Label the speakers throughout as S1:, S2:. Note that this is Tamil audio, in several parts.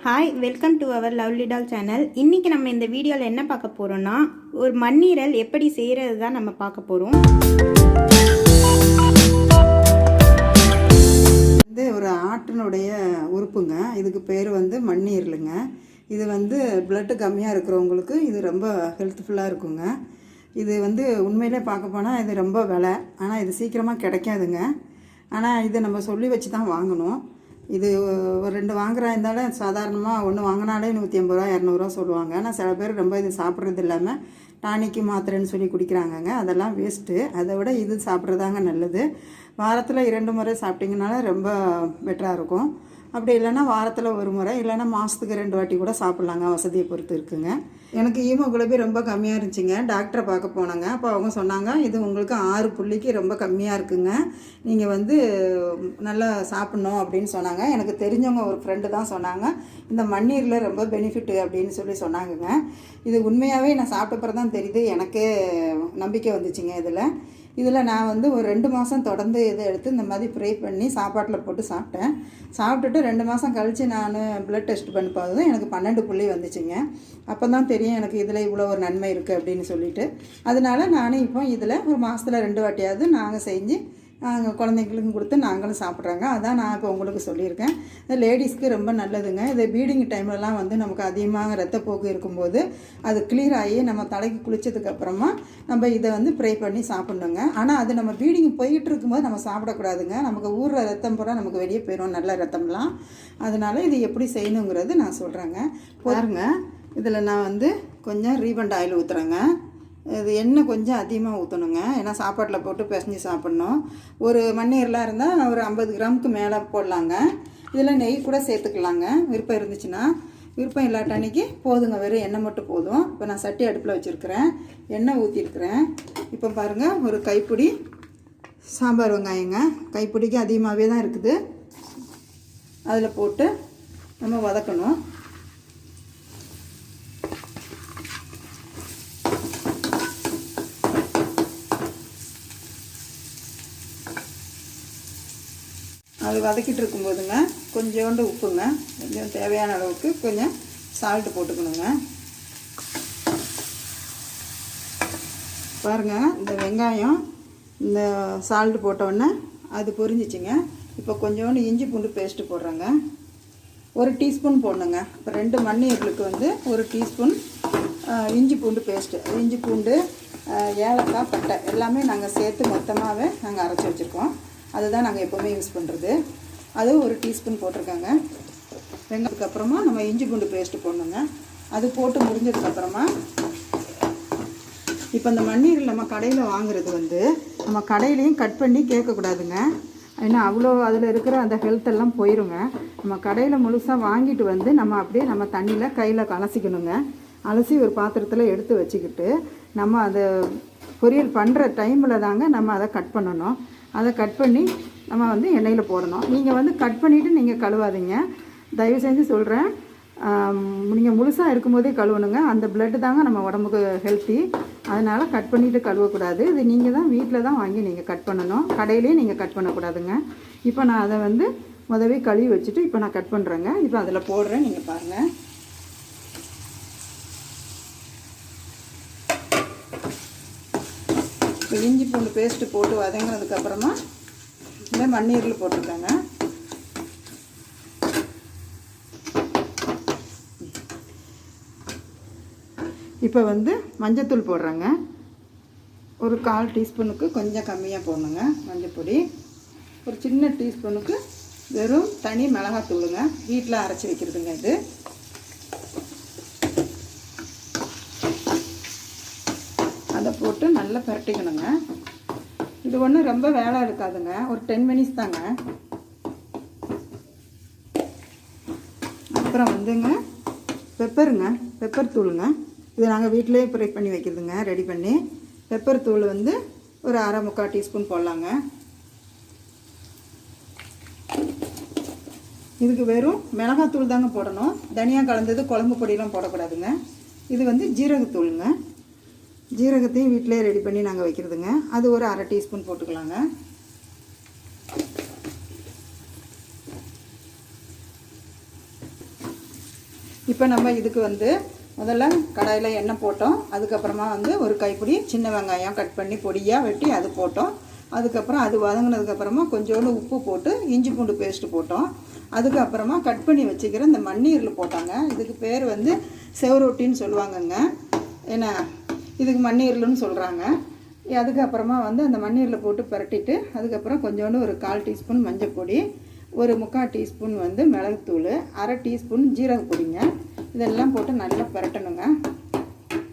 S1: Hi, welcome to our lovely doll channel. இன்றைக்கி நம்ம இந்த வீடியோவில் என்ன பார்க்க போகிறோன்னா, ஒரு மண்ணீரல் எப்படி செய்கிறது தான் நம்ம பார்க்க போகிறோம்.
S2: ஒரு ஆட்டினுடைய உறுப்புங்க. இதுக்கு பேர் மண்ணீரலுங்க. இது பிளட்டு கம்மியாக இருக்கிறவங்களுக்கு இது ரொம்ப ஹெல்த்ஃபுல்லாக இருக்குங்க. இது உண்மையிலே பார்க்க போனால் இது ரொம்ப விலை, ஆனால் இது சீக்கிரமாக கிடைக்காதுங்க. ஆனால் இதை நம்ம சொல்லி வச்சு தான் வாங்கணும். இது ஒரு 2 வாங்குறா இருந்தாலும் சாதாரணமாக ஒன்று வாங்கினாலே 150 ரூபா 200 சொல்லுவாங்க. ஆனால் சில பேர் ரொம்ப இது சாப்பிட்றது இல்லாமல் டானிக்கு மாத்திரைன்னு சொல்லி குடிக்கிறாங்கங்க. அதெல்லாம் வேஸ்ட்டு. அதை விட இது சாப்பிட்றதாங்க நல்லது. வாரத்தில் 2 முறை சாப்பிட்டிங்கனால ரொம்ப பெட்டராக இருக்கும். அப்படி இல்லைன்னா வாரத்தில் 1 முறை, இல்லைன்னா மாதத்துக்கு 2 வாட்டி கூட சாப்பிட்லாங்க. வசதியை பொறுத்து இருக்குங்க. எனக்கு ஹீமோகுளோபின் ரொம்ப கம்மியாக இருந்துச்சுங்க. டாக்டரை பார்க்க போனாங்க. அப்போ அவங்க சொன்னாங்க, இது உங்களுக்கு 6 புள்ளிக்கு ரொம்ப கம்மியாக இருக்குங்க, நீங்கள் நல்லா சாப்பிட்ணும் அப்படின்னு சொன்னாங்க. எனக்கு தெரிஞ்சவங்க ஒரு ஃப்ரெண்டு தான் சொன்னாங்க, இந்த மண்ணீரில் ரொம்ப பெனிஃபிட்டு அப்படின்னு சொன்னாங்கங்க. இது உண்மையாகவே நான் சாப்பிட்டப்பறம் தான் தெரியுது, எனக்கே நம்பிக்கை வந்துச்சுங்க. இதில் நான் ஒரு 2 மாதம் தொடர்ந்து இதை எடுத்து இந்த மாதிரி ஃப்ரை பண்ணி சாப்பாட்டில் போட்டு சாப்பிட்டேன். சாப்பிட்டுட்டு 2 மாதம் கழித்து நான் ப்ளட் டெஸ்ட் பண்ணி பார்த்ததும் எனக்கு 12 புள்ளி வந்துச்சுங்க. அப்போ தான் தெரியும் எனக்கு இதில் இவ்வளோ ஒரு நன்மை இருக்குது அப்படின்னு சொல்லிட்டு. அதனால நானும் இப்போ இதில் ஒரு மாதத்தில் 2 வாட்டியாவது நாங்கள் செஞ்சு நாங்கள் குழந்தைங்களுக்கும் கொடுத்து நாங்களும் சாப்பிட்றாங்க. அதான் நான் இப்போ உங்களுக்கு சொல்லியிருக்கேன். லேடிஸ்க்கு ரொம்ப நல்லதுங்க. இது பீடிங் டைம்லலாம் நமக்கு அதிகமாக ரத்தப்போக்கு இருக்கும்போது அது கிளியர் ஆகி நம்ம தலைக்கு குளித்ததுக்கப்புறமா நம்ம இதை ஃப்ரை பண்ணி சாப்பிட்ணுங்க. ஆனால் அது நம்ம பீடிங் போய்கிட்டு இருக்கும்போது நம்ம சாப்பிடக்கூடாதுங்க. நமக்கு ஊறுற ரத்தம் பூரா நமக்கு வெளியே போயிடும், நல்ல ரத்தம்லாம். அதனால் இது எப்படி செய்யணுங்கிறது நான் சொல்கிறேங்க. பாருங்க, இதில் நான் கொஞ்சம் ரீபண்ட் ஆயில் ஊற்றுறேங்க. இது எண்ணெய் கொஞ்சம் அதிகமாக ஊற்றணுங்க. ஏன்னா சாப்பாட்டில் போட்டு பிசைஞ்சு சாப்பிட்ணும். ஒரு மண்ணீரலாக இருந்தால் ஒரு 50 கிராமுக்கு மேலே போடலாங்க. இதில் நெய் கூட சேர்த்துக்கலாங்க, விருப்பம் இருந்துச்சுன்னா. விருப்பம் இல்லாட்ட அன்றைக்கி போதுங்க, வெறும் எண்ணெய் மட்டும் போதும். இப்போ நான் சட்டி அடுப்பில் வச்சுருக்கிறேன், எண்ணெய் ஊற்றிருக்கிறேன். இப்போ பாருங்கள், ஒரு கைப்பிடி சாம்பார் வெங்காயங்க, கைப்பிடிக்கு அதிகமாகவே தான் இருக்குது. அதில் போட்டு நம்ம வதக்கணும். அது வதக்கிட்டு இருக்கும்போதுங்க கொஞ்சோண்டு உப்புங்க, கொஞ்சம் தேவையான அளவுக்கு கொஞ்சம் சால்ட்டு போட்டுக்கணுங்க. பாருங்கள், இந்த வெங்காயம் இந்த சால்ட்டு போட்டோடனே அது பொரிஞ்சிச்சிங்க. இப்போ கொஞ்சோண்டு இஞ்சி பூண்டு பேஸ்ட்டு போடுறேங்க. 1 டீஸ்பூன் போடணுங்க. இப்போ 2 மண்ணீரலுக்கு 1 டீஸ்பூன் இஞ்சி பூண்டு பேஸ்ட்டு. இஞ்சி பூண்டு, ஏலக்காய், பட்டை எல்லாமே நாங்கள் சேர்த்து மொத்தமாகவே நாங்கள் அரைச்சி வச்சுருக்கோம். அதுதான் நாங்கள் எப்போவுமே யூஸ் பண்ணுறது. அது 1 டீஸ்பூன் போட்டிருக்காங்க. வெங்காயத்துக்கு அப்புறமா நம்ம இஞ்சி பூண்டு பேஸ்ட்டு போடணுங்க. அது போட்டு முடிஞ்சதுக்கப்புறமா இப்போ இந்த மண்ணீரல் நம்ம கடையில் வாங்குறது நம்ம கடையிலையும் கட் பண்ணி கேட்கக்கூடாதுங்க. ஏன்னா அவ்வளோ அதில் இருக்கிற அந்த ஹெல்த்தெல்லாம் போயிடுங்க. நம்ம கடையில் முழுசாக வாங்கிட்டு நம்ம அப்படியே நம்ம தண்ணியில் கையில் அலசிக்கணுங்க. அலசி ஒரு பாத்திரத்தில் எடுத்து வச்சுக்கிட்டு நம்ம அதை பொரியல் பண்ணுற டைமில் தாங்க நம்ம அதை கட் பண்ணணும். அதை கட் பண்ணி நம்ம எண்ணெயில் போடணும். நீங்கள் கட் பண்ணிவிட்டு நீங்கள் கழுவாதீங்க, தயவு செஞ்சு சொல்கிறேன். நீங்கள் முழுசாக இருக்கும்போதே கழுவணுங்க. அந்த பிளட்டு தாங்க நம்ம உடம்புக்கு ஹெல்த்தி. அதனால் கட் பண்ணிவிட்டு கழுவக்கூடாது. இது நீங்கள் தான் வீட்டில் தான் வாங்கி நீங்கள் கட் பண்ணணும், கடையிலேயே நீங்கள் கட் பண்ணக்கூடாதுங்க. இப்போ நான் அதை முதவே கழுவி வச்சுட்டு இப்போ நான் கட் பண்ணுறேங்க. இப்போ அதில் போடுறேன், நீங்கள் பாருங்கள். இப்போ இஞ்சி பூண்டு பேஸ்ட்டு போட்டு வதங்கினதுக்கப்புறமா இந்த மண்ணீரல் போட்டிருக்காங்க. இப்போ மஞ்சத்தூள் போடுறேங்க. ஒரு 1/4 டீஸ்பூனுக்கு கொஞ்சம் கம்மியாக போடணுங்க மஞ்சப்பொடி. ஒரு சின்ன டீஸ்பூனுக்கு வெறும் தனி மிளகாத்தூளுங்க, வீட்டில் அரைச்சி வைக்கிறதுங்க. இது அதை போட்டு நல்லா பரட்டிக்கணுங்க. இது ஒன்றும் ரொம்ப வேலை இருக்காதுங்க, ஒரு 10 மினிட்ஸ் தாங்க. அப்புறம் பெப்பருங்க, பெப்பர் தூளுங்க. இது நாங்கள் வீட்டிலே ஃப்ரை பண்ணி வைக்கிறதுங்க, ரெடி பண்ணி. பெப்பர் தூள் ஒரு 1/2 டீஸ்பூன் போடலாங்க. இதுக்கு வெறும் மிளகாத்தூள் தாங்க போடணும், தனியாக கலந்தது குழம்பு பொடியெலாம் போடக்கூடாதுங்க. இது ஜீரகத்தூளுங்க. ஜீரகத்தையும் வீட்டிலே ரெடி பண்ணி நாங்கள் வைக்கிறதுங்க. அது ஒரு 1/2 டீஸ்பூன் போட்டுக்கலாங்க. இப்போ நம்ம இதுக்கு வந்து முதல்ல கடாயில் எண்ணெய் போட்டோம். அதுக்கப்புறமா வந்து ஒரு கைப்பிடி சின்ன வெங்காயம் கட் பண்ணி பொடியாக வெட்டி அது போட்டோம். அதுக்கப்புறம் அது வதங்கினதுக்கப்புறமா கொஞ்சோண்டு உப்பு போட்டு இஞ்சி பூண்டு பேஸ்ட்டு போட்டோம். அதுக்கப்புறமா கட் பண்ணி வச்சுக்கிற இந்த மண்ணீரில் போட்டாங்க. இதுக்கு பேர் வந்து சுவரொட்டின்னு சொல்லுவாங்கங்க. ஏன்னா இதுக்கு மண்ணீரல்னு சொல்கிறாங்க. அதுக்கப்புறமா வந்து அந்த மண்ணீரில் போட்டு பரட்டிட்டு அதுக்கப்புறம் கொஞ்சோண்டு ஒரு 1/4 டீஸ்பூன் மஞ்சள் பொடி, ஒரு 3/4 டீஸ்பூன் வந்து மிளகுத்தூள், 1/2 டீஸ்பூன் ஜீரக பொடிங்க. இதெல்லாம் போட்டு நல்லா பரட்டணுங்க.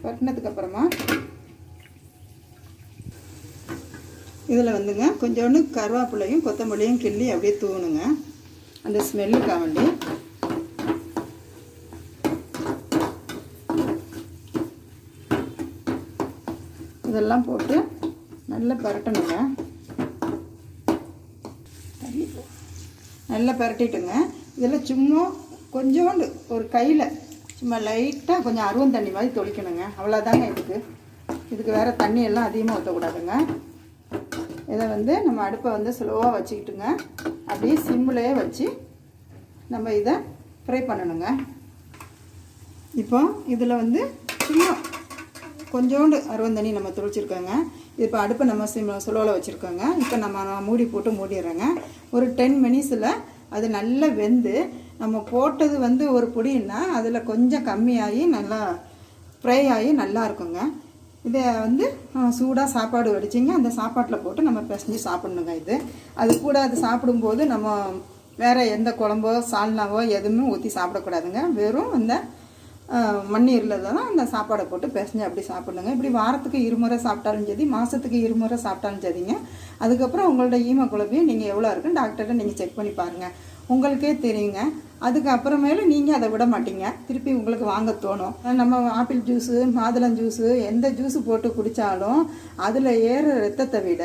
S2: பரட்டினதுக்கப்புறமா இதில் வந்துங்க கொஞ்சோண்டு கருவேப்பிலையும் கொத்தமல்லியும் கிள்ளி அப்படியே தூணுங்க, அந்த ஸ்மெல்லுக்காக வேண்டி. இதெல்லாம் போட்டு நல்லா பரட்டணுங்க. நல்லா பரட்டிட்டுங்க. இதில் சும்மா கொஞ்சோண்டு ஒரு கையில் சும்மா லைட்டாக கொஞ்சம் அருவம் தண்ணி மாதிரி தொளிக்கணுங்க. அவ்வளோதாங்க. இதுக்கு வேறு தண்ணி எல்லாம் அதிகமாக ஊற்றக்கூடாதுங்க. இதை வந்து நம்ம அடுப்பை வந்து ஸ்லோவாக வச்சுக்கிட்டுங்க, அப்படியே சிம்மிலேயே வச்சு நம்ம இதை ஃப்ரை பண்ணணுங்க. இப்போ இதில் வந்து சும்மா கொஞ்சோண்டு அருவம் தண்ணி நம்ம தொளிச்சிருக்கோங்க. இப்போ அடுப்பை நம்ம ஸ்லோவில் வச்சுருக்கோங்க. இப்போ நம்ம மூடி போட்டு மூடிடுறோங்க. ஒரு 10 மினிட்ஸில் அது நல்லா வெந்து, நம்ம போட்டது வந்து ஒரு பொடின்னா அதில் கொஞ்சம் கம்மியாகி நல்லா ஃப்ரை ஆகி நல்லா இருக்குங்க. இதை வந்து சூடாக சாப்பாடு வடிச்சிங்க, அந்த சாப்பாட்டில் போட்டு நம்ம பிசைஞ்சு சாப்பிட்ணுங்க. அது கூட அது சாப்பிடும்போது நம்ம வேறு எந்த குழம்போ சால்னாவோ எதுவுமே ஊற்றி சாப்பிடக்கூடாதுங்க. வெறும் இந்த மண்ணீரில் தான் அந்த சாப்பாடை போட்டு பிசைஞ்சு அப்படி சாப்பிட்ணுங்க. இப்படி வாரத்துக்கு 2 முறை சாப்பிட்டாலும் சரி, மாதத்துக்கு 2 முறை சாப்பிட்டாலும் சரிங்க. அதுக்கப்புறம் உங்களோட ஹீமோகுளோபின் நீங்கள் எவ்வளோ இருக்குன்னு டாக்டர்கிட்ட நீங்கள் செக் பண்ணி பாருங்கள், உங்களுக்கே தெரியுங்க. அதுக்கப்புறமேலும் நீங்கள் அதை விட மாட்டீங்க, திருப்பி உங்களுக்கு வாங்க தோணும். நம்ம ஆப்பிள் ஜூஸு, மாதுளம் ஜூஸு, எந்த ஜூஸு போட்டு குடித்தாலும் அதில் ஏற ரத்தத்தை விட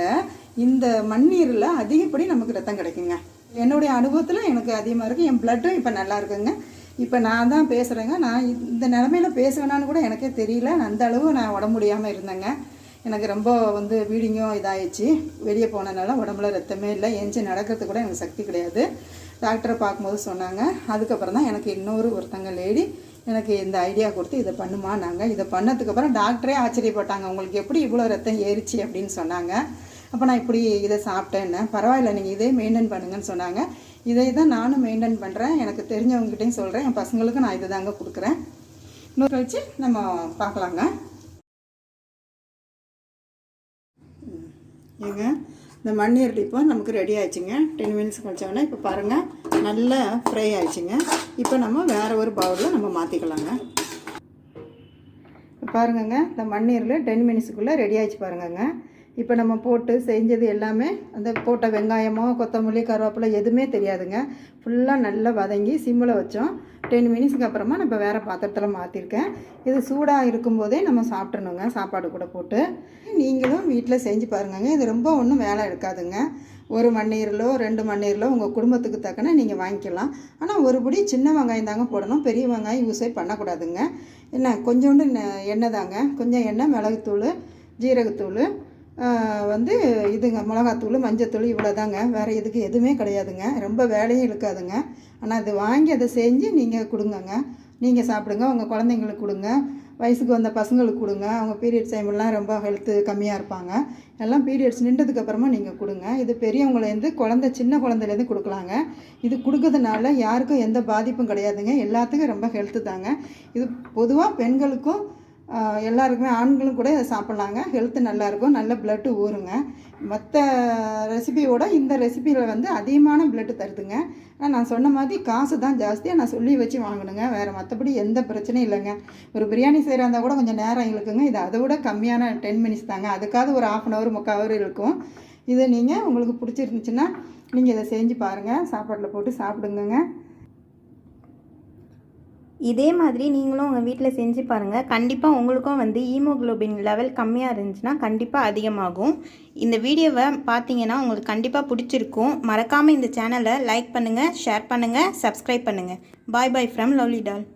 S2: இந்த மண்ணீரில் அதிகப்படி நமக்கு ரத்தம் கிடைக்குங்க. என்னுடைய அனுபவத்தில் எனக்கு அதிகமாக இருக்குது. என் பிளட்டும் இப்போ நல்லா இருக்குங்க. இப்போ நான் தான் பேசுகிறேங்க. நான் இந்த நிலமையில் பேசுவேனான்னு கூட எனக்கே தெரியல. அந்த அளவு நான் உடம்பு முடியாமல் இருந்தேங்க. எனக்கு ரொம்ப வந்து வீடிங்கும் இதாகிடுச்சு. வெளியே போனதுனால உடம்புல ரத்தமே இல்லை, எஞ்சி நடக்கிறதுக்கு கூட எனக்கு சக்தி கிடையாது. டாக்டரை பார்க்கும்போது சொன்னாங்க. அதுக்கப்புறம் தான் எனக்கு ஒருத்தங்க லேடி எனக்கு இந்த ஐடியா கொடுத்து இதை பண்ணுமா. நாங்கள் இதை பண்ணதுக்கப்புறம் டாக்டரே ஆச்சரியப்பட்டாங்க, உங்களுக்கு எப்படி இவ்வளோ ரத்தம் ஏறிச்சு அப்படின்னு சொன்னாங்க. அப்போ நான் இப்படி இதை சாப்பிட்டேன்னு, பரவாயில்ல நீங்கள் இதே மெயின்டைன் பண்ணுங்கன்னு சொன்னாங்க. இதை தான் நானும் மெயின்டைன் பண்ணுறேன். எனக்கு தெரிஞ்சவங்ககிட்டையும் சொல்கிறேன். என் பசங்களுக்கும் நான் இதை தாங்க கொடுக்குறேன். இன்னொரு கழிச்சு நம்ம பார்க்கலாங்க. ஏங்க இந்த மண்ணீரல் இப்போ நமக்கு ரெடி ஆயிடுச்சுங்க. 10 மினிட்ஸ் கழிச்சோன்னா இப்போ பாருங்கள் நல்லா ஃப்ரை ஆயிடுச்சுங்க. இப்போ நம்ம வேறு ஒரு பவுலில் நம்ம மாற்றிக்கலாங்க. இப்போ பாருங்கங்க, இந்த மண்ணீரல் 10 மினிட்ஸுக்குள்ளே ரெடி ஆயிடுச்சு பாருங்கங்க. இப்போ நம்ம போட்டு செஞ்சது எல்லாமே அந்த போட்ட வெங்காயமோ கொத்தமல்லி கருவேப்பிலை எதுவுமே தெரியாதுங்க. ஃபுல்லாக நல்லா வதங்கி சிம்மில் வச்சோம். 10 மினிட்ஸுக்கு அப்புறமா நம்ம வேறு பாத்திரத்தில் மாற்றிருக்கேன். இது சூடாக இருக்கும்போதே நம்ம சாப்பிட்றணுங்க, சாப்பாடு கூட போட்டு. நீங்களும் வீட்டில் செஞ்சு பாருங்கங்க. இது ரொம்ப ஒன்றும் வேலை எடுக்காதுங்க. 1 மண்ணீரலோ 2 மண்ணீரலோ உங்கள் குடும்பத்துக்கு தக்கன நீங்கள் வாங்கிக்கலாம். ஆனால் ஒரு படி சின்ன வெங்காயம் தாங்க போடணும், பெரிய வெங்காயம் யூஸே பண்ணக்கூடாதுங்க. என்ன கொஞ்சோண்டு எண்ணெய் தாங்க, கொஞ்சம் எண்ணெய், மிளகுத்தூள், ஜீரகத்தூள், வந்து இதுங்க மிளகாத்தூள், மஞ்சத்தூள், இவ்வளோ தாங்க. வேறு இதுக்கு எதுவுமே கிடையாதுங்க. ரொம்ப வேலையும் இருக்காதுங்க. ஆனால் அது வாங்கி அதை செஞ்சு நீங்கள் கொடுங்கங்க. நீங்கள் சாப்பிடுங்க, உங்கள் குழந்தைங்களுக்கு கொடுங்க, வயசுக்கு வந்த பசங்களுக்கு கொடுங்க. அவங்க பீரியட்ஸ் டைம்லாம் ரொம்ப ஹெல்த்து கம்மியாக இருப்பாங்க. எல்லாம் பீரியட்ஸ் நின்றதுக்கப்புறமா நீங்கள் கொடுங்க. இது பெரியவங்களேருந்து சின்ன குழந்தைலேருந்து கொடுக்கலாங்க. இது கொடுக்கறதுனால யாருக்கும் எந்த பாதிப்பும் கிடையாதுங்க. எல்லாத்துக்கும் ரொம்ப ஹெல்த்து தாங்க. இது பொதுவாக பெண்களுக்கும் எல்லாருக்குமே, ஆண்களும் கூட இதை சாப்பிட்லாங்க. ஹெல்த்து நல்லாயிருக்கும், நல்ல பிளட்டு ஊறுங்க. மற்ற ரெசிபியோட இந்த ரெசிபியில் வந்து அதிகமான பிளட்டு தருதுங்க. ஆனால் நான் சொன்ன மாதிரி காசு தான் ஜாஸ்தியாக நான் சொல்லி வச்சு வாங்கணுங்க. வேறு மற்றபடி எந்த பிரச்சனையும் இல்லைங்க. ஒரு பிரியாணி செய்கிறா இருந்தால் கூட கொஞ்சம் நேரம் இழுக்குங்க. இது அதை விட கம்மியான 10 மினிட்ஸ் தாங்க. அதுக்காவது ஒரு 1/2 hour 3/4 hour இருக்கும். இதை நீங்கள் உங்களுக்கு பிடிச்சிருந்துச்சுன்னா நீங்கள் இதை செஞ்சு பாருங்கள், சாப்பாட்டில் போட்டு சாப்பிடுங்க.
S1: இதே மாதிரி நீங்களும் உங்கள் வீட்டில் செஞ்சு பாருங்கள். கண்டிப்பாக உங்களுக்கும் வந்து ஹீமோகுளோபின் லெவல் கம்மியாக இருந்துச்சுன்னா கண்டிப்பாக அதிகமாகும். இந்த வீடியோவை பார்த்தீங்கன்னா உங்களுக்கு கண்டிப்பாக பிடிச்சிருக்கும். மறக்காமல் இந்த சேனலை லைக் பண்ணுங்கள், ஷேர் பண்ணுங்கள், சப்ஸ்கிரைப் பண்ணுங்கள். பாய் பாய் ஃப்ரம் லவ்லி டால்.